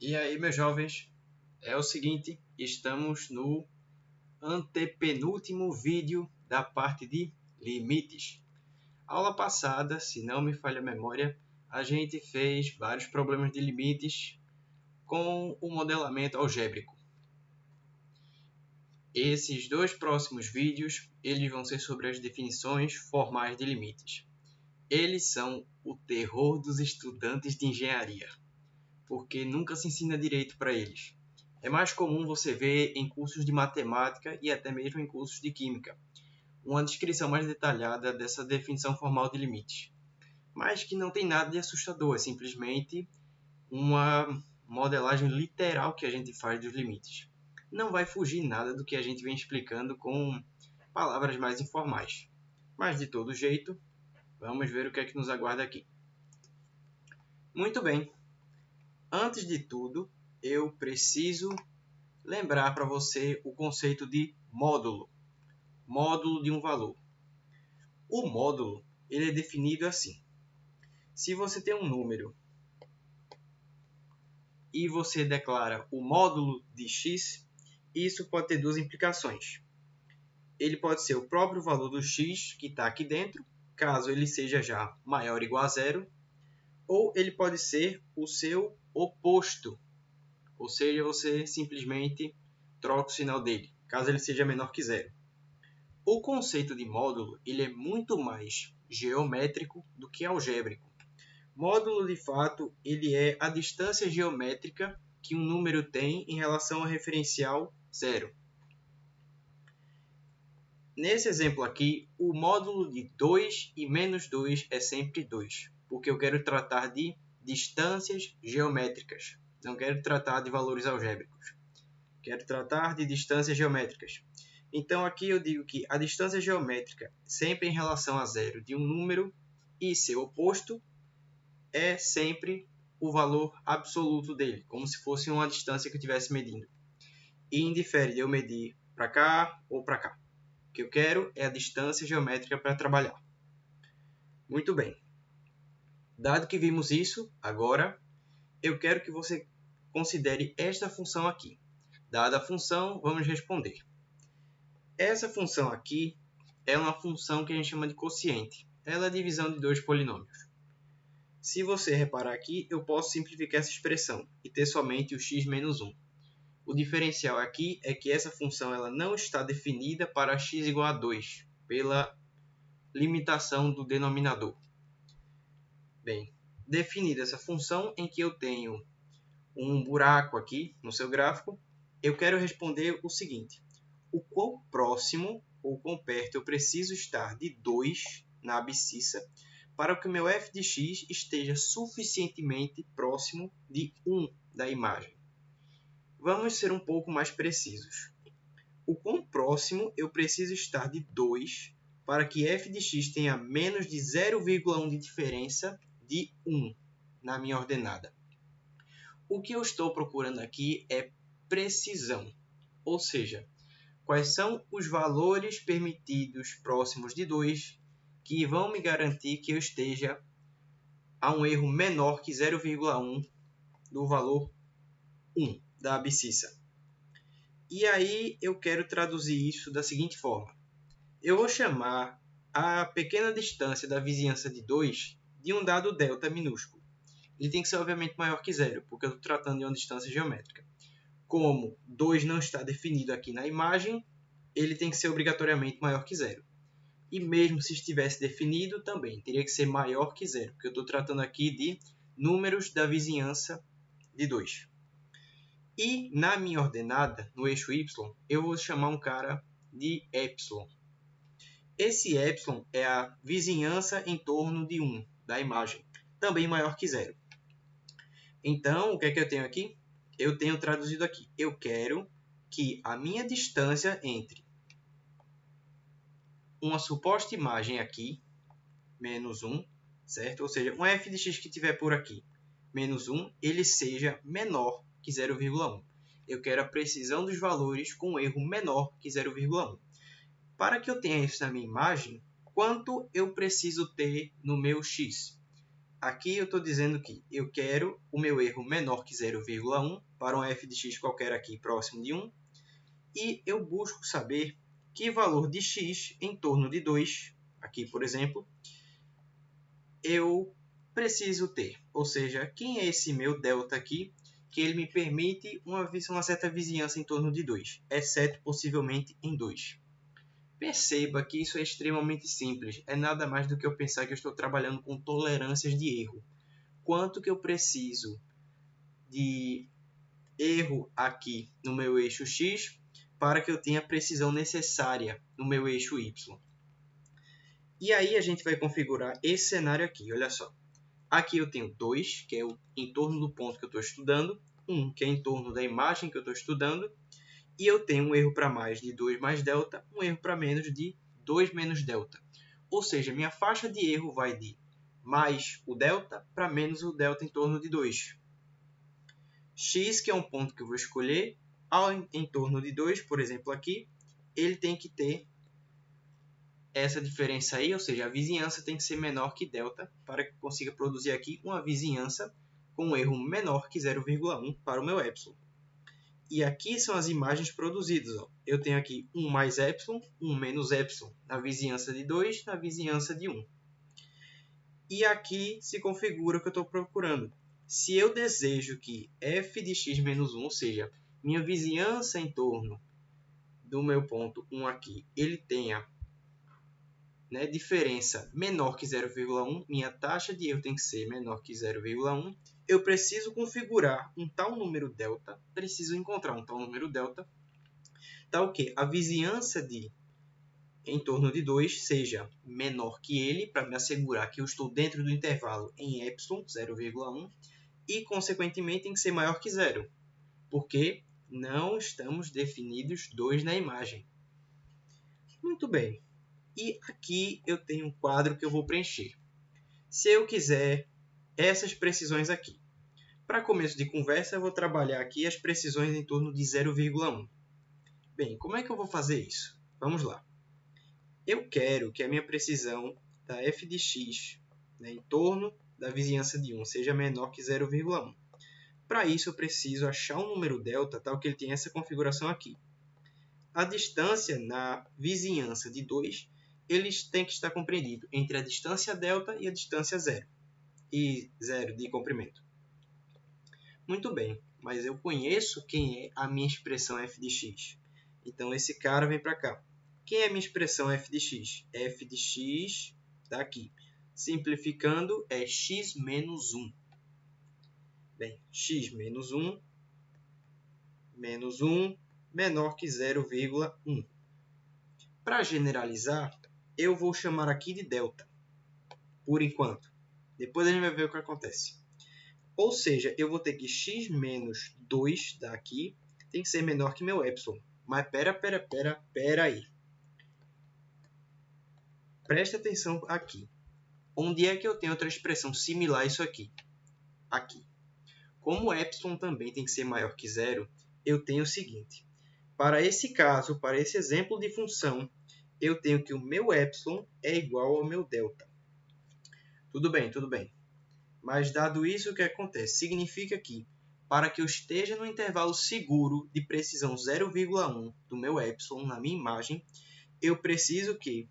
E aí, meus jovens, é o seguinte, estamos no antepenúltimo vídeo da parte de limites. Aula passada, se não me falha a memória, a gente fez vários problemas de limites com o modelamento algébrico. Esses dois próximos vídeos, eles vão ser sobre as definições formais de limites. Eles são o terror dos estudantes de engenharia, porque nunca se ensina direito para eles. É mais comum você ver em cursos de matemática e até mesmo em cursos de química uma descrição mais detalhada dessa definição formal de limites, mas que não tem nada de assustador, é simplesmente uma modelagem literal que a gente faz dos limites. Não vai fugir nada do que a gente vem explicando com palavras mais informais. Mas de todo jeito, vamos ver o que é que nos aguarda aqui. Muito bem. Antes de tudo, eu preciso lembrar para você o conceito de módulo. Módulo de um valor. O módulo ele é definido assim. Se você tem um número e você declara o módulo de x, isso pode ter duas implicações. Ele pode ser o próprio valor do x que está aqui dentro, caso ele seja já maior ou igual a zero, ou ele pode ser o seu oposto, ou seja, você simplesmente troca o sinal dele, caso ele seja menor que zero. O conceito de módulo ele é muito mais geométrico do que algébrico. Módulo, de fato, ele é a distância geométrica que um número tem em relação ao referencial zero. Nesse exemplo aqui, o módulo de 2 e menos 2 é sempre 2, porque eu quero tratar de distâncias geométricas. Não quero tratar de valores algébricos. Quero tratar de distâncias geométricas. Então, aqui eu digo que a distância geométrica, sempre em relação a zero de um número, e seu oposto, é sempre o valor absoluto dele, como se fosse uma distância que eu estivesse medindo. E indifere de eu medir para cá ou para cá. O que eu quero é a distância geométrica para trabalhar. Muito bem. Dado que vimos isso, agora eu quero que você considere esta função aqui. Dada a função, vamos responder. Essa função aqui é uma função que a gente chama de quociente. Ela é a divisão de dois polinômios. Se você reparar aqui, eu posso simplificar essa expressão e ter somente o x menos 1. O diferencial aqui é que essa função ela não está definida para x igual a 2, pela limitação do denominador. Bem, definida essa função em que eu tenho um buraco aqui no seu gráfico, eu quero responder o seguinte. O quão próximo ou quão perto eu preciso estar de 2 na abscissa para que o meu f de x esteja suficientemente próximo de 1 da imagem. Vamos ser um pouco mais precisos. O quão próximo eu preciso estar de 2 para que f de x tenha menos de 0,1 de diferença de 1 na minha ordenada. O que eu estou procurando aqui é precisão, ou seja, quais são os valores permitidos próximos de 2 que vão me garantir que eu esteja a um erro menor que 0,1 do valor 1 da abscissa. E aí eu quero traduzir isso da seguinte forma. Eu vou chamar a pequena distância da vizinhança de 2 de um dado delta minúsculo. Ele tem que ser obviamente maior que 0, porque eu estou tratando de uma distância geométrica. Como 2 não está definido aqui na imagem, ele tem que ser obrigatoriamente maior que 0. E mesmo se estivesse definido, também teria que ser maior que 0, porque eu estou tratando aqui de números da vizinhança de 2. E na minha ordenada, no eixo y, eu vou chamar um cara de epsilon. Esse epsilon é a vizinhança em torno de 1 da imagem, também maior que 0. Então, o que é que eu tenho aqui? Eu tenho traduzido aqui. Eu quero que a minha distância entre uma suposta imagem aqui, menos 1, certo? Ou seja, um f de x que tiver por aqui, menos 1, ele seja menor que 0,1. Eu quero a precisão dos valores com um erro menor que 0,1. Para que eu tenha isso na minha imagem, quanto eu preciso ter no meu x? aqui eu estou dizendo que eu quero o meu erro menor que 0,1 para um f de x qualquer aqui próximo de 1. E eu busco saber que valor de x em torno de 2, aqui por exemplo, eu preciso ter. Ou seja, quem é esse meu delta aqui que ele me permite uma certa vizinhança em torno de 2, exceto possivelmente em 2. Perceba que isso é extremamente simples. É nada mais do que eu pensar que eu estou trabalhando com tolerâncias de erro. Quanto que eu preciso de erro aqui no meu eixo x para que eu tenha a precisão necessária no meu eixo y. E aí a gente vai configurar esse cenário aqui, olha só. Aqui eu tenho 2, que é o em torno do ponto que eu estou estudando, 1, que é em torno da imagem que eu estou estudando, e eu tenho um erro para mais de 2 mais delta, um erro para menos de 2 menos delta. Ou seja, minha faixa de erro vai de mais o delta para menos o delta em torno de 2. X, que é um ponto que eu vou escolher, em torno de 2, por exemplo aqui, ele tem que ter essa diferença aí, ou seja, a vizinhança tem que ser menor que delta para que eu consiga produzir aqui uma vizinhança com um erro menor que 0,1 para o meu epsilon. E aqui são as imagens produzidas. Ó. Eu tenho aqui 1 mais epsilon, 1 menos epsilon, na vizinhança de 2, na vizinhança de 1. E aqui se configura o que eu estou procurando. Se eu desejo que f de x menos 1, ou seja, minha vizinhança em torno do meu ponto 1 aqui, ele tenha diferença menor que 0,1, minha taxa de erro tem que ser menor que 0,1, eu preciso configurar um tal número delta, preciso encontrar um tal número delta, tal que a vizinhança de em torno de 2 seja menor que ele, para me assegurar que eu estou dentro do intervalo em epsilon, 0,1, e, consequentemente, tem que ser maior que 0, porque não estamos definidos 2 na imagem. Muito bem. E aqui eu tenho um quadro que eu vou preencher. Se eu quiser essas precisões aqui. Para começo de conversa, eu vou trabalhar aqui as precisões em torno de 0,1. Bem, como é que eu vou fazer isso? Vamos lá. Eu quero que a minha precisão da f de x em torno da vizinhança de 1 seja menor que 0,1. Para isso, eu preciso achar um número delta tal que ele tenha essa configuração aqui. A distância na vizinhança de 2, eles têm que estar compreendido entre a distância delta e a distância 0. E 0 de comprimento. Muito bem, mas eu conheço quem é a minha expressão f de x. Então, esse cara vem para cá. Quem é a minha expressão f de x? F de x está aqui. Simplificando, é x menos 1. Bem, x menos 1 menor que 0,1. Para generalizar, eu vou chamar aqui de delta, por enquanto. Depois a gente vai ver o que acontece. Ou seja, eu vou ter que x menos 2 daqui tem que ser menor que meu epsilon. Mas pera aí. Presta atenção aqui. Onde é que eu tenho outra expressão similar a isso aqui? Aqui. Como epsilon também tem que ser maior que 0, eu tenho o seguinte. Para esse caso, para esse exemplo de função, eu tenho que o meu epsilon é igual ao meu delta. Tudo bem. Mas dado isso, o que acontece? Significa que, para que eu esteja no intervalo seguro de precisão 0,1 do meu epsilon na minha imagem, eu preciso que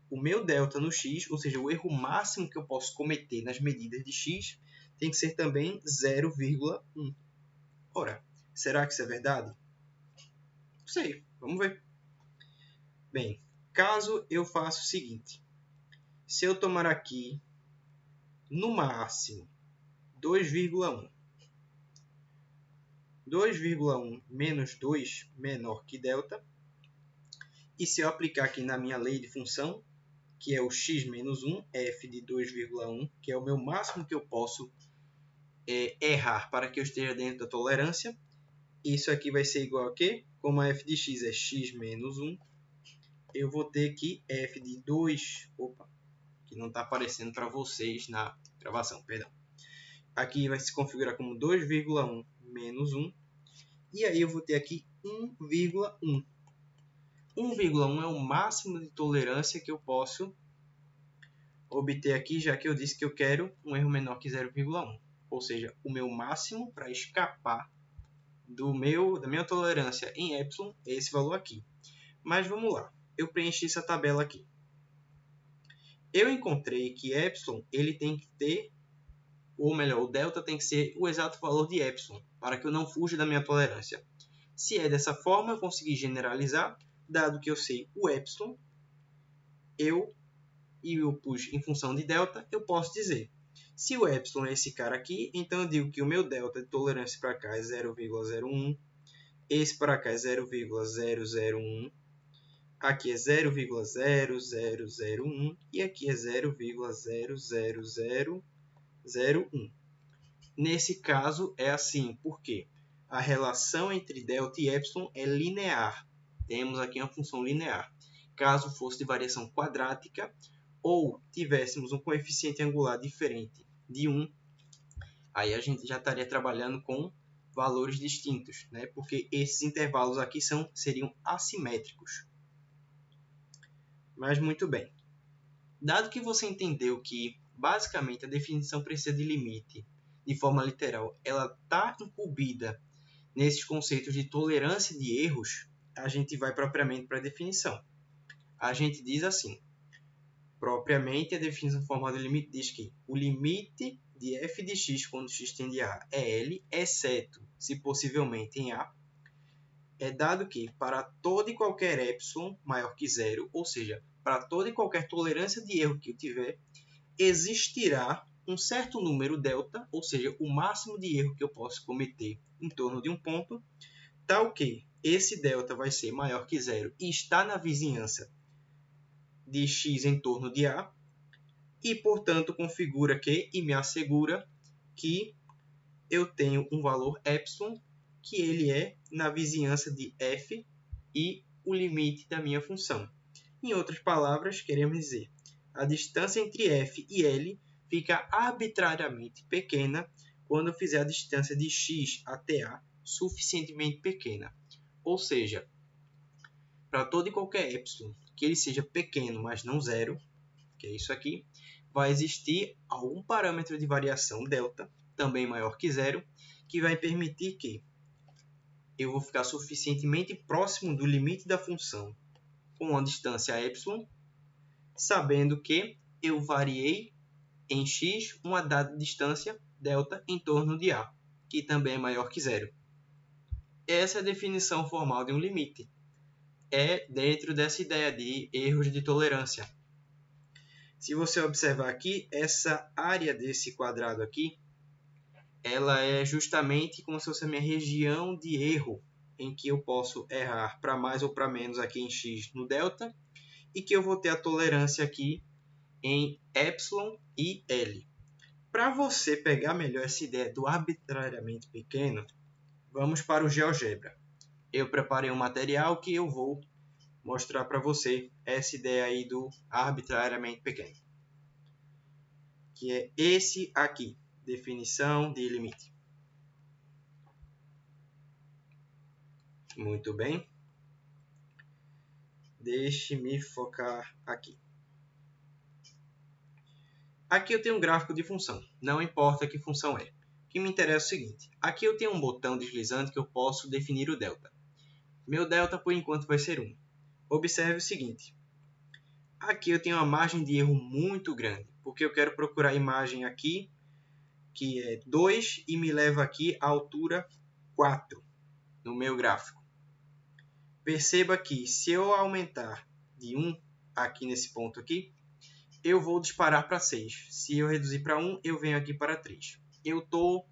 o meu delta no x, ou seja, o erro máximo que eu posso cometer nas medidas de x, tem que ser também 0,1. Ora, será que isso é verdade? Não sei, vamos ver. Bem, caso eu faça o seguinte. Se eu tomar aqui, no máximo, 2,1. 2,1 menos 2 menor que delta. E se eu aplicar aqui na minha lei de função, que é o x menos 1, f de 2,1, que é o meu máximo que eu posso errar para que eu esteja dentro da tolerância, isso aqui vai ser igual a quê? Como a f de x é x menos 1, eu vou ter que f de 2, que não está aparecendo para vocês na gravação, perdão. Aqui vai se configurar como 2,1 menos 1, e aí eu vou ter aqui 1,1. 1,1 é o máximo de tolerância que eu posso obter aqui, já que eu disse que eu quero um erro menor que 0,1. Ou seja, o meu máximo para escapar da minha tolerância em epsilon é esse valor aqui. Mas vamos lá, eu preenchi essa tabela aqui. Eu encontrei que epsilon ele tem que ter, ou melhor, o delta tem que ser o exato valor de epsilon, para que eu não fuja da minha tolerância. Se é dessa forma, eu consegui generalizar, dado que eu sei o epsilon, eu pus em função de delta, eu posso dizer, se o epsilon é esse cara aqui, então eu digo que o meu delta de tolerância para cá é 0,01, esse para cá é 0,001, aqui é 0,0001 e aqui é 0,00001. Nesse caso é assim, porque a relação entre delta e epsilon é linear. Temos aqui uma função linear. Caso fosse de variação quadrática ou tivéssemos um coeficiente angular diferente de 1, aí a gente já estaria trabalhando com valores distintos, né? Porque esses intervalos aqui seriam assimétricos. Mas muito bem. Dado que você entendeu que, basicamente, a definição precisa de limite de forma literal, ela está incumbida nesses conceitos de tolerância de erros, a gente vai propriamente para a definição. A gente diz assim, propriamente a definição formal do limite diz que o limite de f de x quando x tende a A é L, exceto se possivelmente em A, é dado que para todo e qualquer epsilon maior que zero, ou seja, para toda e qualquer tolerância de erro que eu tiver, existirá um certo número delta, ou seja, o máximo de erro que eu posso cometer em torno de um ponto, tal que esse delta vai ser maior que zero e está na vizinhança de x em torno de A, e, portanto, configura que e me assegura que eu tenho um valor epsilon, que ele é na vizinhança de f e o limite da minha função. Em outras palavras, queremos dizer, a distância entre f e L fica arbitrariamente pequena quando eu fizer a distância de x até A suficientemente pequena. Ou seja, para todo e qualquer epsilon que ele seja pequeno, mas não zero, que é isso aqui, vai existir algum parâmetro de variação delta, também maior que zero, que vai permitir que eu vou ficar suficientemente próximo do limite da função com a distância epsilon, sabendo que eu variei em x uma dada distância delta em torno de A, que também é maior que zero. Essa é a definição formal de um limite. É dentro dessa ideia de erros de tolerância. Se você observar aqui, essa área desse quadrado aqui, ela é justamente como se fosse a minha região de erro, em que eu posso errar para mais ou para menos aqui em x no delta, e que eu vou ter a tolerância aqui em epsilon e L. Para você pegar melhor essa ideia do arbitrariamente pequeno, vamos para o GeoGebra. Eu preparei um material que eu vou mostrar para você essa ideia aí do arbitrariamente pequeno, que é esse aqui, definição de limite. Muito bem. Deixe-me focar aqui. Aqui eu tenho um gráfico de função, não importa que função é. O que me interessa é o seguinte, aqui eu tenho um botão deslizante que eu posso definir o delta. Meu delta, por enquanto, vai ser 1. Observe o seguinte, aqui eu tenho uma margem de erro muito grande, porque eu quero procurar a imagem aqui, que é 2, e me leva aqui à altura 4 no meu gráfico. Perceba que se eu aumentar de 1 aqui nesse ponto aqui, eu vou disparar para 6. Se eu reduzir para 1, eu venho aqui para 3. Eu estou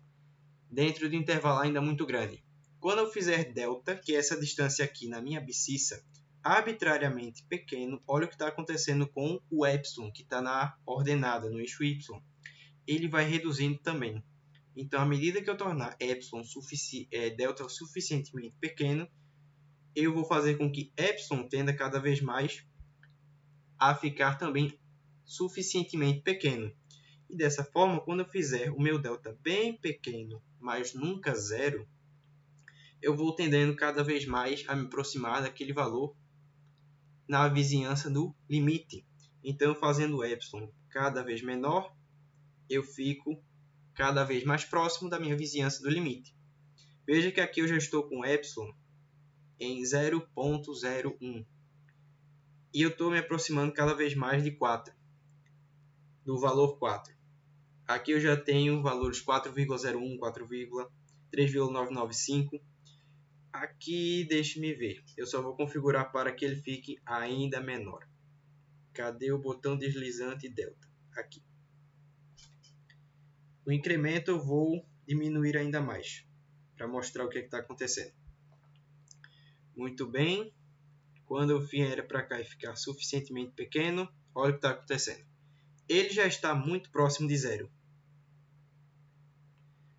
dentro do intervalo ainda muito grande. Quando eu fizer delta, que é essa distância aqui na minha abscissa, arbitrariamente pequeno, olha o que está acontecendo com o epsilon, que está na ordenada, no eixo y. Ele vai reduzindo também. Então, à medida que eu tornar epsilon delta suficientemente pequeno, eu vou fazer com que epsilon tenda cada vez mais a ficar também suficientemente pequeno. E dessa forma, quando eu fizer o meu delta bem pequeno, mas nunca zero, eu vou tendendo cada vez mais a me aproximar daquele valor na vizinhança do limite. Então, fazendo epsilon cada vez menor, eu fico cada vez mais próximo da minha vizinhança do limite. Veja que aqui eu já estou com epsilon em 0,01. E eu estou me aproximando cada vez mais de 4, do valor 4. Aqui eu já tenho valores 4,01, 3,995. Aqui, deixe-me ver. Eu só vou configurar para que ele fique ainda menor. Cadê o botão deslizante delta? Aqui. O incremento eu vou diminuir ainda mais, para mostrar o que está acontecendo. Muito bem. Quando eu vier para cá e ficar suficientemente pequeno, olha o que está acontecendo. Ele já está muito próximo de zero.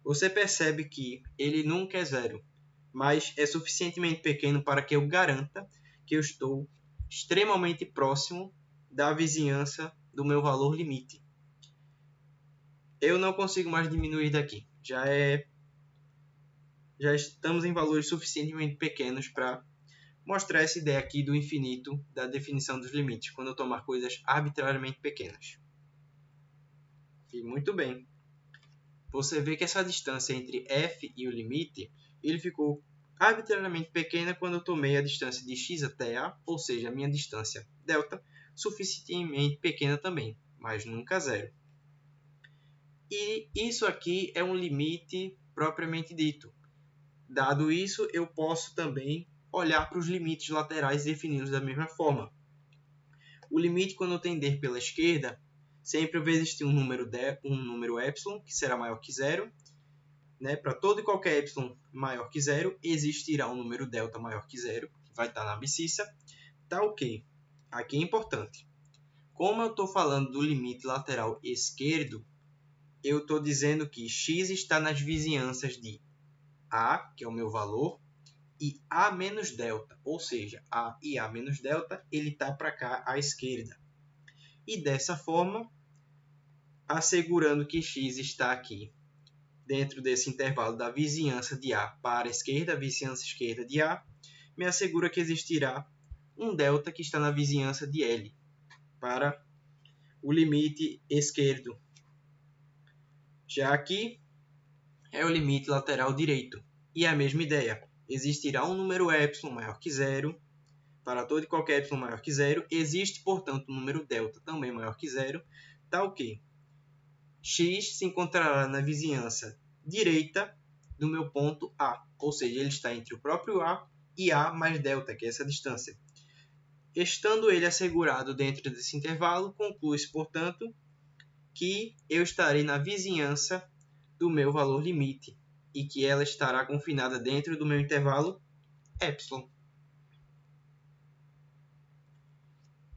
Você percebe que ele nunca é zero, mas é suficientemente pequeno para que eu garanta que eu estou extremamente próximo da vizinhança do meu valor limite. Eu não consigo mais diminuir daqui. Já estamos em valores suficientemente pequenos para mostrar essa ideia aqui do infinito da definição dos limites, quando eu tomar coisas arbitrariamente pequenas. E muito bem. Você vê que essa distância entre f e o limite, ele ficou arbitrariamente pequena quando eu tomei a distância de x até a, ou seja, a minha distância delta, suficientemente pequena também, mas nunca zero. E isso aqui é um limite propriamente dito. Dado isso, eu posso também olhar para os limites laterais definidos da mesma forma. O limite, quando eu tender pela esquerda, sempre vai existir um número epsilon, que será maior que zero. Para todo e qualquer epsilon maior que zero, existirá um número delta maior que zero, que vai estar na abscissa. Tá ok. Aqui é importante. Como eu estou falando do limite lateral esquerdo, eu estou dizendo que x está nas vizinhanças de a, que é o meu valor, e a menos delta, ou seja, a e a menos delta, ele está para cá à esquerda. E dessa forma, assegurando que x está aqui dentro desse intervalo da vizinhança de A para a esquerda, a vizinhança esquerda de A, me assegura que existirá um delta que está na vizinhança de L para o limite esquerdo. Já aqui é o limite lateral direito. E a mesma ideia. Existirá um número epsilon maior que zero. Para todo e qualquer epsilon maior que zero, existe, portanto, um número delta também maior que zero. Tá ok. X se encontrará na vizinhança direita do meu ponto A. Ou seja, ele está entre o próprio A e A mais delta, que é essa distância. Estando ele assegurado dentro desse intervalo, conclui-se, portanto, que eu estarei na vizinhança do meu valor limite e que ela estará confinada dentro do meu intervalo epsilon.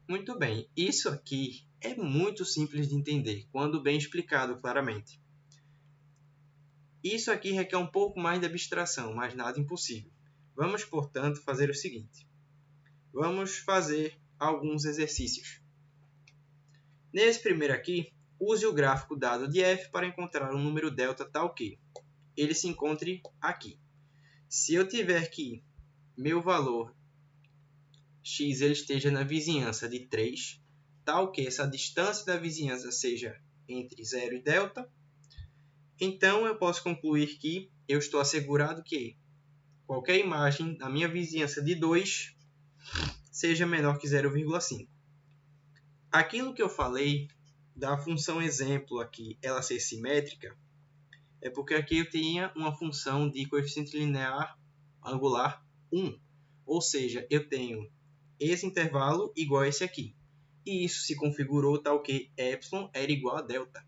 Muito bem, isso aqui é muito simples de entender, quando bem explicado claramente. Isso aqui requer um pouco mais de abstração, mas nada impossível. Vamos, portanto, fazer o seguinte. Vamos fazer alguns exercícios. Nesse primeiro aqui, use o gráfico dado de f para encontrar um número delta tal que ele se encontre aqui. Se eu tiver que meu valor x ele esteja na vizinhança de 3, tal que essa distância da vizinhança seja entre 0 e delta, então eu posso concluir que eu estou assegurado que qualquer imagem na minha vizinhança de 2 seja menor que 0,5. Aquilo que eu falei da função exemplo aqui, ela ser simétrica, é porque aqui eu tinha uma função de coeficiente linear angular 1. Ou seja, eu tenho esse intervalo igual a esse aqui. E isso se configurou tal que epsilon era igual a delta.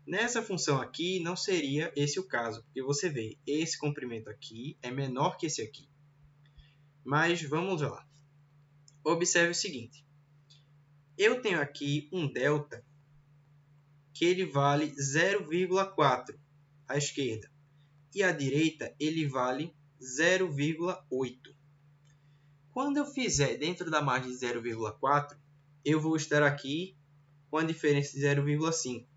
Nessa função aqui não seria esse o caso, porque você vê, esse comprimento aqui é menor que esse aqui. Mas vamos lá. Observe o seguinte. Eu tenho aqui um delta que ele vale 0,4 à esquerda. E à direita ele vale 0,8. Quando eu fizer dentro da margem de 0,4, eu vou estar aqui com a diferença de 0,5.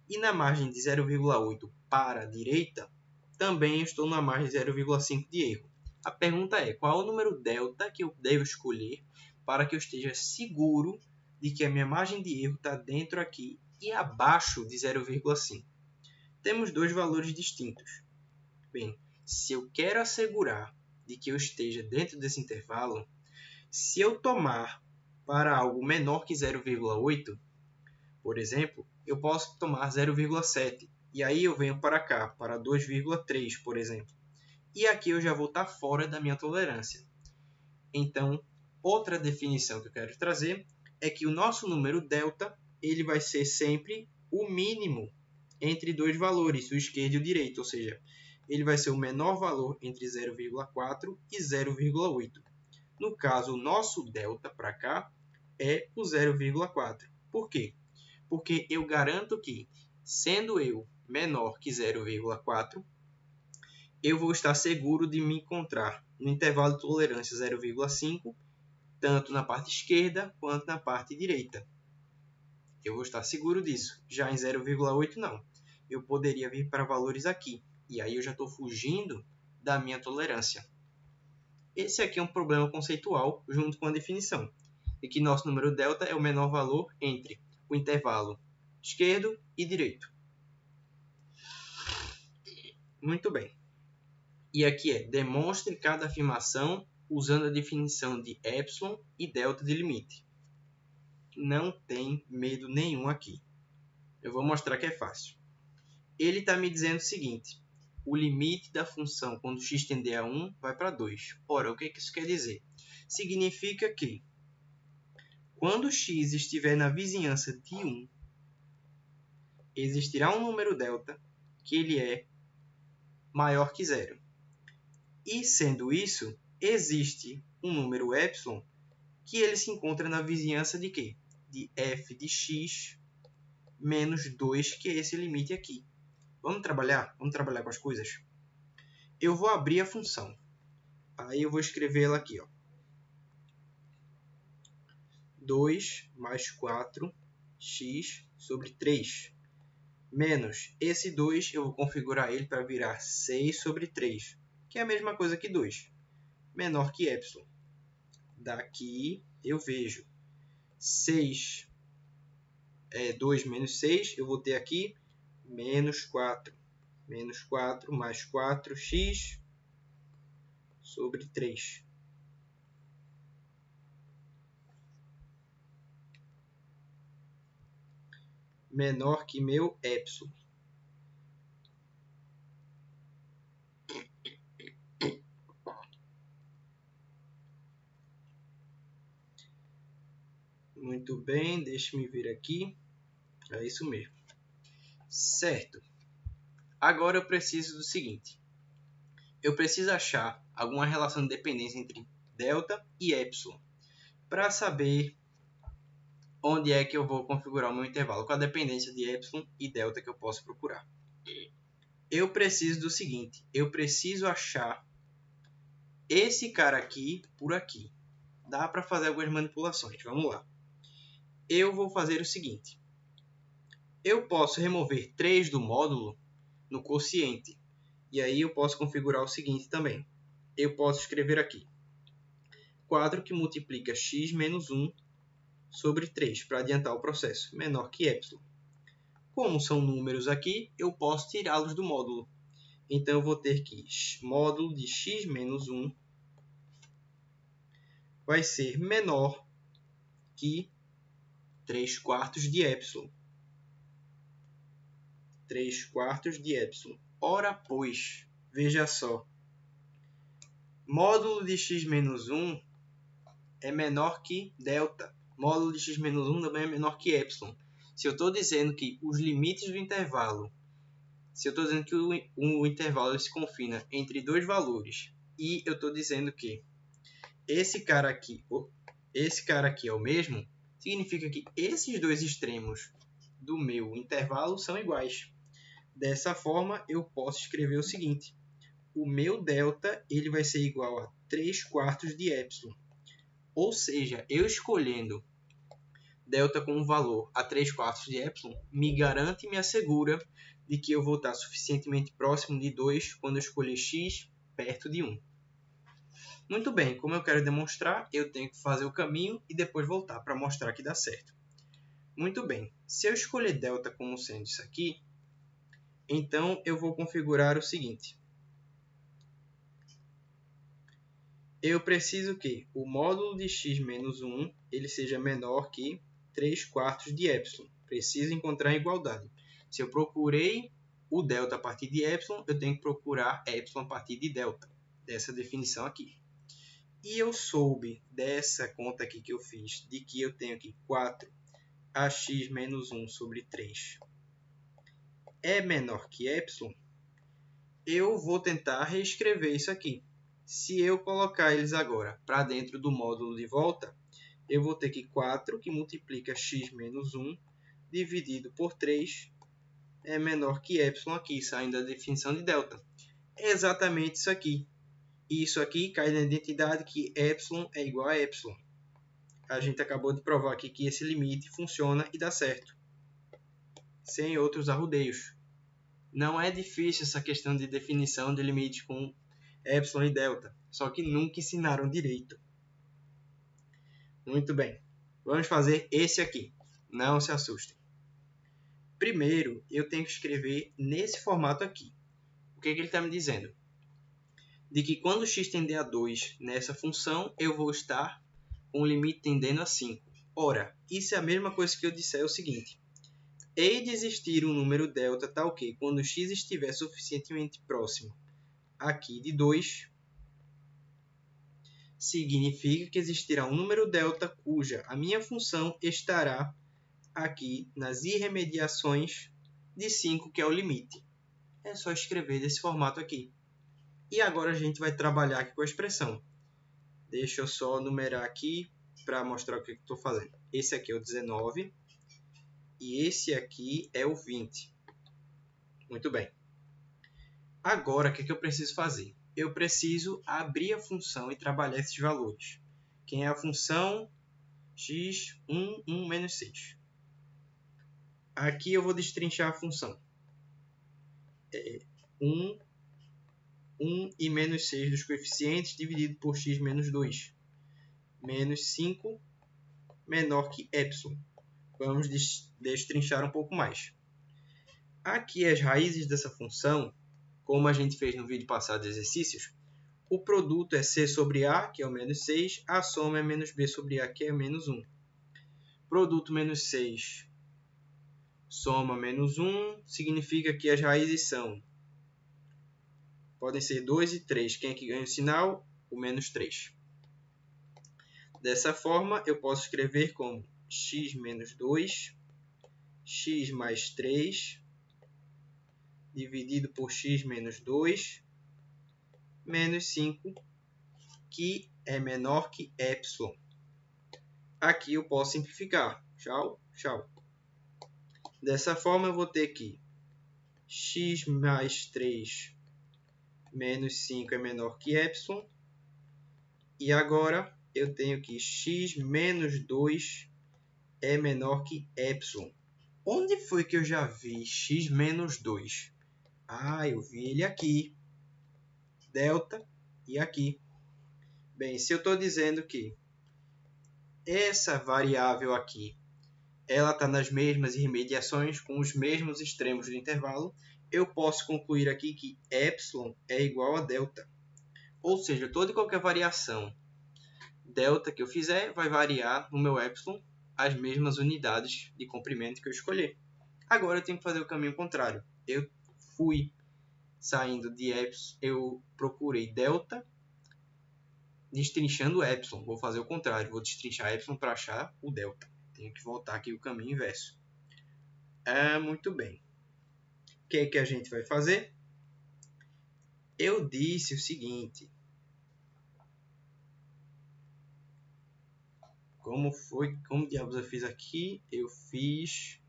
E na margem de 0,8 para a direita, também estou na margem de 0,5 de erro. A pergunta é, qual é o número delta que eu devo escolher para que eu esteja seguro de que a minha margem de erro está dentro aqui e abaixo de 0,5. Temos dois valores distintos. Bem, se eu quero assegurar de que eu esteja dentro desse intervalo, se eu tomar para algo menor que 0,8, por exemplo, eu posso tomar 0,7. E aí eu venho para cá, para 2,3, por exemplo. E aqui eu já vou estar fora da minha tolerância. Então, outra definição que eu quero trazer é que o nosso número delta ele vai ser sempre o mínimo entre dois valores, o esquerdo e o direito, ou seja, ele vai ser o menor valor entre 0,4 e 0,8. No caso, o nosso delta para cá é o 0,4. Por quê? Porque eu garanto que, sendo eu menor que 0,4, eu vou estar seguro de me encontrar no intervalo de tolerância 0,5, tanto na parte esquerda quanto na parte direita. Eu vou estar seguro disso. Já em 0,8 não. Eu poderia vir para valores aqui, e aí eu já estou fugindo da minha tolerância. Esse aqui é um problema conceitual junto com a definição, de que nosso número delta é o menor valor entre o intervalo esquerdo e direito. Muito bem. E aqui é, demonstre cada afirmação usando a definição de epsilon e delta de limite. Não tem medo nenhum aqui. Eu vou mostrar que é fácil. Ele está me dizendo o seguinte: o limite da função quando x tender a 1 vai para 2. Ora, o que isso quer dizer? Significa que quando x estiver na vizinhança de 1, existirá um número delta que ele é maior que 0. E sendo isso, existe um número epsilon que ele se encontra na vizinhança de quê? De f de x menos 2, que é esse limite aqui. Vamos trabalhar com as coisas? Eu vou abrir a função. Aí eu vou escrever ela aqui, ó. 2 mais 4x sobre 3. Menos esse 2, eu vou configurar ele para virar 6 sobre 3, que é a mesma coisa que 2, menor que epsilon. Daqui eu vejo 6 2 menos 6, eu vou ter aqui menos 4. Menos 4 mais 4x sobre 3. Menor que meu epsilon. Muito bem, deixe-me vir aqui. É isso mesmo. Certo. Agora eu preciso do seguinte. Eu preciso achar alguma relação de dependência entre delta e epsilon para saber onde é que eu vou configurar o meu intervalo, qual a dependência de epsilon e delta que eu posso procurar. Eu preciso do seguinte, eu preciso achar esse cara aqui por aqui. Dá para fazer algumas manipulações, vamos lá. Eu vou fazer o seguinte, eu posso remover 3 do módulo no quociente, e aí eu posso configurar o seguinte também. Eu posso escrever aqui, quadro que multiplica x menos 1 sobre 3, para adiantar o processo, menor que epsilon. Como são números aqui, eu posso tirá-los do módulo. Então, eu vou ter que módulo de x menos 1 vai ser menor que 3 quartos de epsilon. 3 quartos de epsilon. Ora, pois, veja só. Módulo de x menos 1 é menor que delta. Módulo de x menos 1 também é menor que epsilon. Se eu estou dizendo que os limites do intervalo, se eu estou dizendo que o intervalo se confina entre dois valores, e eu estou dizendo que esse cara aqui é o mesmo, significa que esses dois extremos do meu intervalo são iguais. Dessa forma, eu posso escrever o seguinte. O meu delta ele vai ser igual a 3 quartos de epsilon. Ou seja, eu escolhendo delta com um valor a 3 quartos de epsilon, me garante e me assegura de que eu vou estar suficientemente próximo de 2 quando eu escolher x perto de 1. Muito bem, como eu quero demonstrar, eu tenho que fazer o caminho e depois voltar para mostrar que dá certo. Muito bem, se eu escolher delta como sendo isso aqui, então eu vou configurar o seguinte. Eu preciso que o módulo de x menos 1 ele seja menor que 3/4 de epsilon. Preciso encontrar a igualdade. Se eu procurei o delta a partir de epsilon, eu tenho que procurar epsilon a partir de delta, dessa definição aqui. E eu soube dessa conta aqui que eu fiz, de que eu tenho aqui 4ax menos 1 sobre 3 é menor que epsilon, eu vou tentar reescrever isso aqui. Se eu colocar eles agora para dentro do módulo de volta, eu vou ter que 4, que multiplica x menos 1, dividido por 3, é menor que epsilon aqui, saindo da definição de delta. É exatamente isso aqui. Isso aqui cai na identidade que epsilon é igual a epsilon. A gente acabou de provar aqui que esse limite funciona e dá certo, sem outros arrudeios. Não é difícil essa questão de definição de limites com epsilon e delta, só que nunca ensinaram direito. Muito bem, vamos fazer esse aqui, não se assustem. Primeiro, eu tenho que escrever nesse formato aqui. O que ele está me dizendo? De que quando x tender a 2 nessa função, eu vou estar com o limite tendendo a 5. Ora, isso é a mesma coisa que eu disser o seguinte. Hei de existir um número delta tal que, quando x estiver suficientemente próximo aqui de 2, significa que existirá um número delta cuja a minha função estará aqui nas irremediações de 5, que é o limite. É só escrever desse formato aqui. E agora a gente vai trabalhar aqui com a expressão. Deixa eu só numerar aqui para mostrar o que estou fazendo. Esse aqui é o 19 e esse aqui é o 20. Muito bem. Agora, o que eu preciso fazer? Eu preciso abrir a função e trabalhar esses valores. Quem é a função x1, 1 menos 6. Aqui eu vou destrinchar a função. 1 e menos 6 dos coeficientes dividido por x menos 2. Menos 5 menor que epsilon. Vamos destrinchar um pouco mais. Aqui as raízes dessa função, como a gente fez no vídeo passado de exercícios, o produto é c sobre a, que é o menos 6, a soma é menos b sobre a, que é o menos 1. Produto menos 6, soma menos 1, significa que as raízes podem ser 2 e 3. Quem é que ganha o sinal? O menos 3. Dessa forma, eu posso escrever como x menos 2, x mais 3, dividido por x menos 2, menos 5, que é menor que epsilon. Aqui eu posso simplificar. Tchau, tchau. Dessa forma, eu vou ter que x mais 3 menos 5 é menor que epsilon. E agora eu tenho que x menos 2 é menor que epsilon. Onde foi que eu já vi x menos 2? Ah, eu vi ele aqui. Delta e aqui. Bem, se eu estou dizendo que essa variável aqui ela está nas mesmas irremediações, com os mesmos extremos do intervalo, eu posso concluir aqui que epsilon é igual a delta. Ou seja, toda e qualquer variação delta que eu fizer vai variar no meu epsilon as mesmas unidades de comprimento que eu escolher. Agora eu tenho que fazer o caminho contrário. Eu fui saindo de epsilon, eu procurei delta destrinchando epsilon. Vou fazer o contrário, vou destrinchar epsilon para achar o delta. Tenho que voltar aqui o caminho inverso. Muito bem. O que é que a gente vai fazer? Eu disse o seguinte. Como diabos eu fiz aqui? Eu fiz...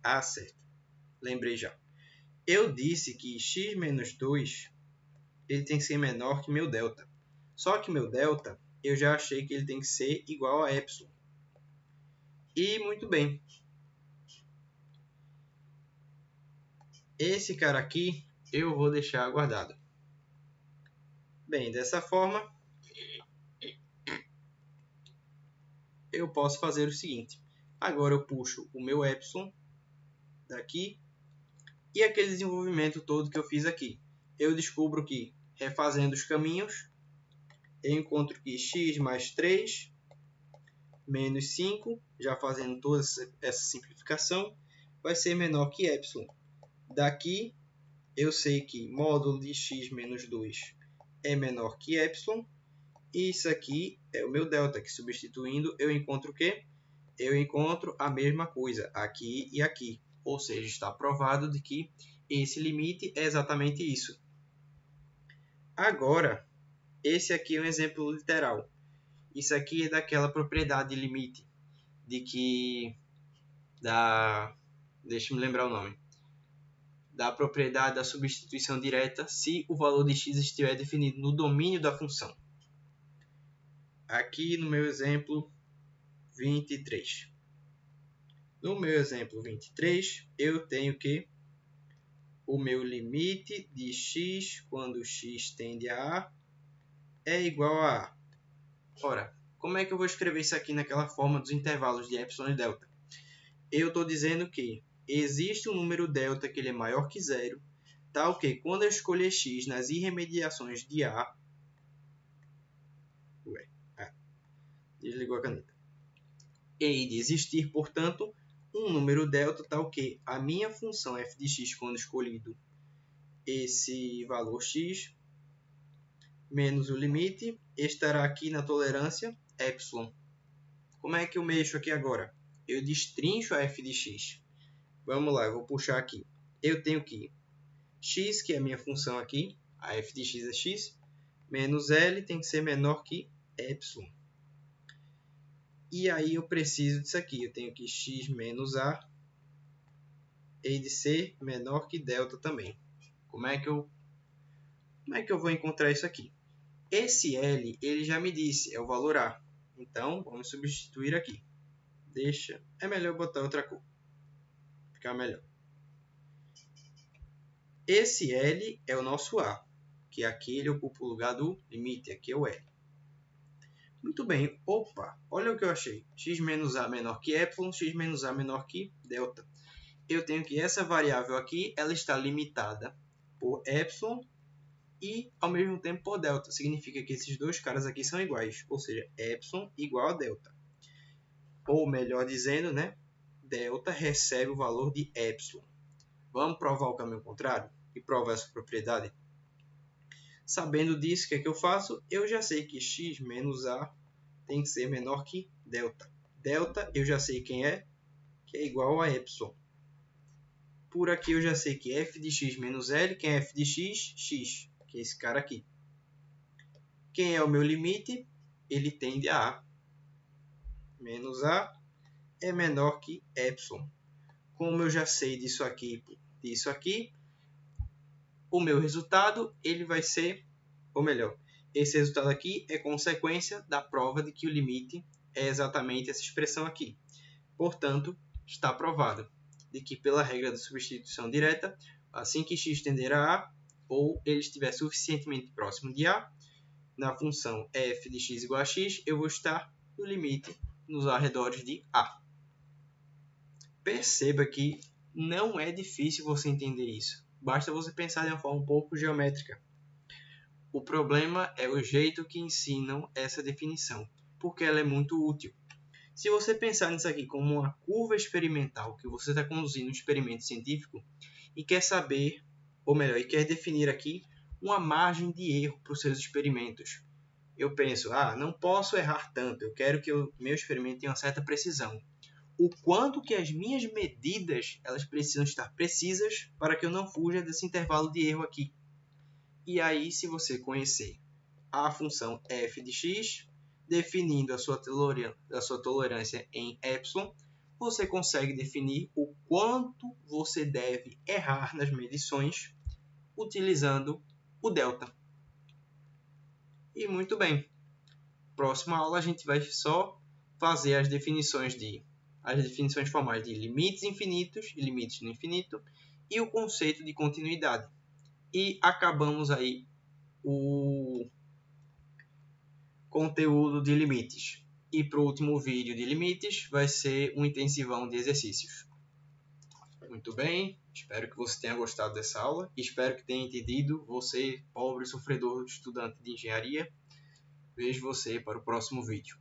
Ah, certo. Lembrei já. Eu disse que x menos 2 ele tem que ser menor que meu delta. Só que meu delta, eu já achei que ele tem que ser igual a epsilon. E muito bem. Esse cara aqui eu vou deixar guardado. Bem, dessa forma, eu posso fazer o seguinte. Agora eu puxo o meu epsilon daqui e aquele desenvolvimento todo que eu fiz aqui. Eu descubro que, refazendo os caminhos, eu encontro que x mais 3 menos 5, já fazendo toda essa simplificação, vai ser menor que epsilon. Daqui, eu sei que módulo de x menos 2 é menor que epsilon. E isso aqui é o meu delta, que substituindo eu encontro o quê? Eu encontro a mesma coisa aqui e aqui. Ou seja, está provado de que esse limite é exatamente isso. Agora, esse aqui é um exemplo literal. Isso aqui é daquela propriedade de limite, de que deixa eu me lembrar o nome, da propriedade da substituição direta se o valor de x estiver definido no domínio da função. Aqui no meu exemplo 23. No meu exemplo 23, eu tenho que o meu limite de x quando x tende a A é igual a A. Ora, como é que eu vou escrever isso aqui naquela forma dos intervalos de epsilon e delta? Eu estou dizendo que existe um número delta que ele é maior que zero, tal que quando eu escolher x nas irremediações de A... desligou a caneta. E de existir, portanto, um número delta tal que a minha função f de x, quando escolhido esse valor x, menos o limite, estará aqui na tolerância epsilon. Como é que eu mexo aqui agora? Eu destrincho a f de x. Vamos lá, eu vou puxar aqui. Eu tenho que x, que é a minha função aqui, a f de x é x, menos L tem que ser menor que epsilon. E aí eu preciso disso aqui. Eu tenho que x menos A e de ser menor que delta também. Como é que eu vou encontrar isso aqui? Esse L, ele já me disse, é o valor A. Então, vamos substituir aqui. É melhor botar outra cor. Ficar melhor. Esse L é o nosso A, que aqui ele ocupa o lugar do limite. Aqui é o L. Muito bem. Opa, olha o que eu achei. X menos A menor que epsilon, x menos A menor que delta. Eu tenho que essa variável aqui, ela está limitada por epsilon e, ao mesmo tempo, por delta. Significa que esses dois caras aqui são iguais, ou seja, epsilon igual a delta. Ou, melhor dizendo, né, delta recebe o valor de epsilon. Vamos provar o caminho contrário e provar essa propriedade? Sabendo disso, o que é que eu faço? Eu já sei que x menos A tem que ser menor que delta. Delta, eu já sei quem é, que é igual a epsilon. Por aqui eu já sei que f de x menos L, quem é f de x? X, que é esse cara aqui. Quem é o meu limite? Ele tende a A. Menos A é menor que epsilon. Como eu já sei disso aqui, o meu resultado ele vai ser, ou melhor, esse resultado aqui é consequência da prova de que o limite é exatamente essa expressão aqui. Portanto, está provado de que pela regra da substituição direta, assim que x tender a A, ou ele estiver suficientemente próximo de A, na função f de x igual a x, eu vou estar no limite nos arredores de A. Perceba que não é difícil você entender isso. Basta você pensar de uma forma um pouco geométrica. O problema é o jeito que ensinam essa definição, porque ela é muito útil. Se você pensar nisso aqui como uma curva experimental que você está conduzindo um experimento científico e quer saber, ou melhor, e quer definir aqui uma margem de erro para os seus experimentos. Eu penso, não posso errar tanto, eu quero que o meu experimento tenha uma certa precisão. O quanto que as minhas medidas elas precisam estar precisas para que eu não fuja desse intervalo de erro aqui. E aí, se você conhecer a função f de x, definindo a sua tolerância em epsilon, você consegue definir o quanto você deve errar nas medições utilizando o delta. E muito bem. Próxima aula a gente vai só fazer as definições formais de limites infinitos e limites no infinito e o conceito de continuidade. E acabamos aí o conteúdo de limites. E para o último vídeo de limites vai ser um intensivão de exercícios. Muito bem, espero que você tenha gostado dessa aula. Espero que tenha entendido, você, pobre sofredor estudante de engenharia. Vejo você para o próximo vídeo.